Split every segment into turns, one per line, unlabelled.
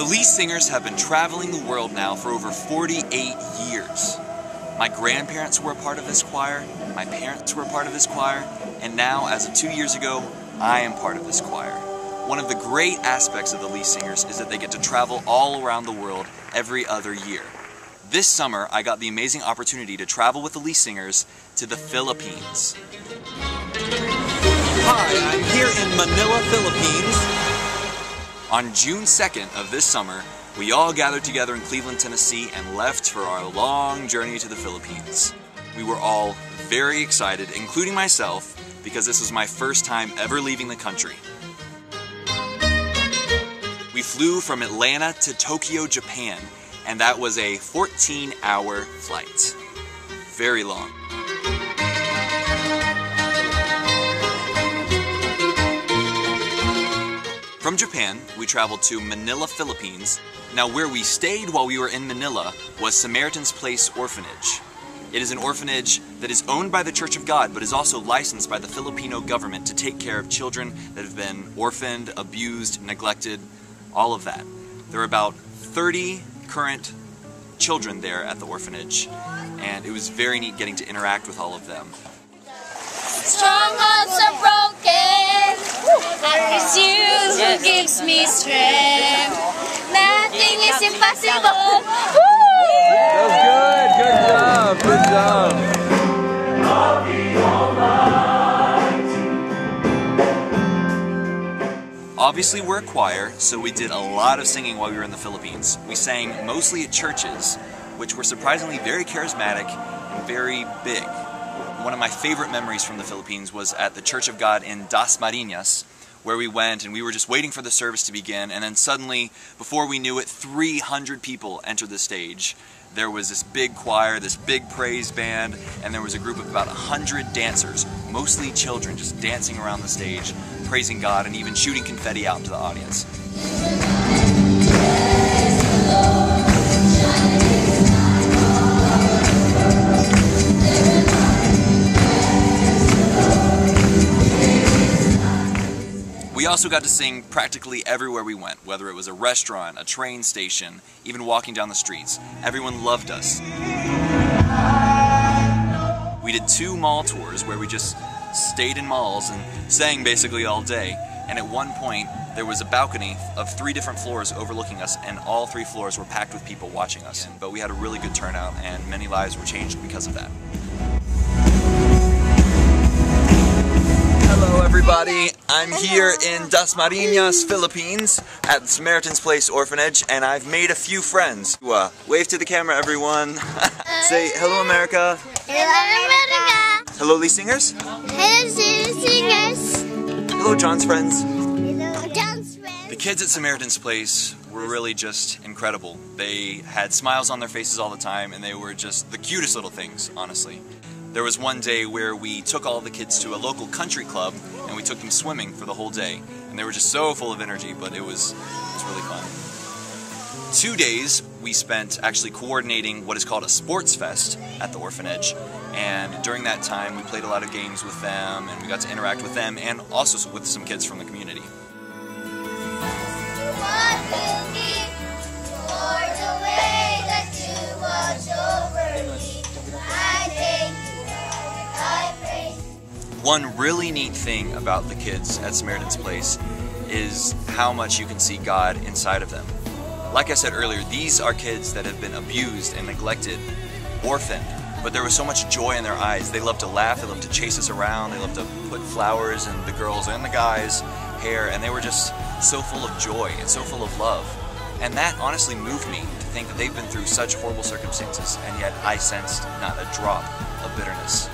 Lead Singers have been traveling the world now for over 48 years. My grandparents were a part of this choir, my parents were a part of this choir, and now, as of 2 years ago, I am part of this choir. One of the great aspects of the Lead Singers is that they get to travel all around the world every other year. This summer, I got the amazing opportunity to travel with the Lead Singers to the Philippines. Hi, I'm here in Manila, Philippines. On June 2nd of this summer, we all gathered together in Cleveland, Tennessee and left for our long journey to the Philippines. We were all very excited, including myself, because this was my first time ever leaving the country. We flew from Atlanta to Tokyo, Japan, and that was a 14-hour flight. Very long. From Japan, we traveled to Manila, Philippines. Now, where we stayed while we were in Manila was Samaritan's Place Orphanage. It is an orphanage that is owned by the Church of God, but is also licensed by the Filipino government to take care of children that have been orphaned, abused, neglected, all of that. There are about 30 current children there at the orphanage, and it was very neat getting to interact with all of them.
Strongholds are broken. It's you who gives me strength. Nothing is impossible.
That was good. Good job.
Obviously, we're a choir, so we did a lot of singing while we were in the Philippines. We sang mostly at churches, which were surprisingly very charismatic and very big. One of my favorite memories from the Philippines was at the Church of God in Dasmariñas, where we went and we were just waiting for the service to begin, and then suddenly, before we knew it, 300 people entered the stage. There was this big choir, this big praise band, and there was a group of about 100 dancers, mostly children, just dancing around the stage, praising God and even shooting confetti out to the audience. We also got to sing practically everywhere we went, whether it was a restaurant, a train station, even walking down the streets. Everyone loved us. We did 2 mall tours where we just stayed in malls and sang basically all day. And at one point, there was a balcony of 3 different floors overlooking us, and all 3 floors were packed with people watching us. But we had a really good turnout, and many lives were changed because of that. Hello everybody, I'm here in Dasmariñas, Philippines at the Samaritan's Place Orphanage, and I've made a few friends. Wave to the camera, everyone. Say hello America.
Hello, America.
Hello Lead Singers.
Hello, singers.
Hello John's friends.
Hello, John's friends.
The kids at Samaritan's Place were really just incredible. They had smiles on their faces all the time, and they were just the cutest little things, honestly. There was one day where we took all the kids to a local country club and we took them swimming for the whole day. And they were just so full of energy, but it was really fun. 2 days we spent actually coordinating what is called a sports fest at the orphanage. And during that time we played a lot of games with them and we got to interact with them and also with some kids from the community. One really neat thing about the kids at Samaritan's Place is how much you can see God inside of them. Like I said earlier, these are kids that have been abused and neglected, orphaned, but there was so much joy in their eyes. They loved to laugh, they loved to chase us around, they loved to put flowers in the girls' and the guys' hair, and they were just so full of joy and so full of love. And that honestly moved me to think that they've been through such horrible circumstances, and yet I sensed not a drop of bitterness.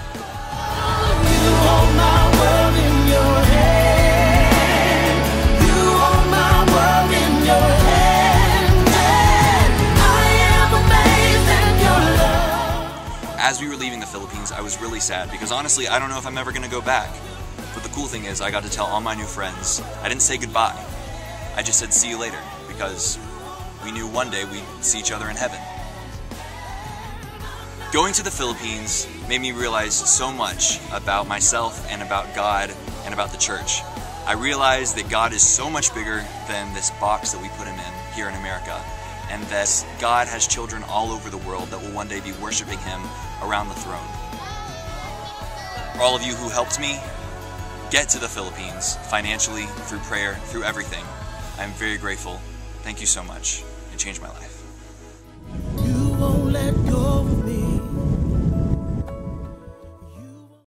As we were leaving the Philippines, I was really sad because honestly, I don't know if I'm ever going to go back. But the cool thing is I got to tell all my new friends, I didn't say goodbye. I just said see you later because we knew one day we'd see each other in heaven. Going to the Philippines made me realize so much about myself and about God and about the church. I realized that God is so much bigger than this box that we put him in. here in America, and that God has children all over the world that will one day be worshiping Him around the throne. For all of you who helped me get to the Philippines financially, through prayer, through everything, I'm very grateful. Thank you so much. It changed my life.
You won't let go of me.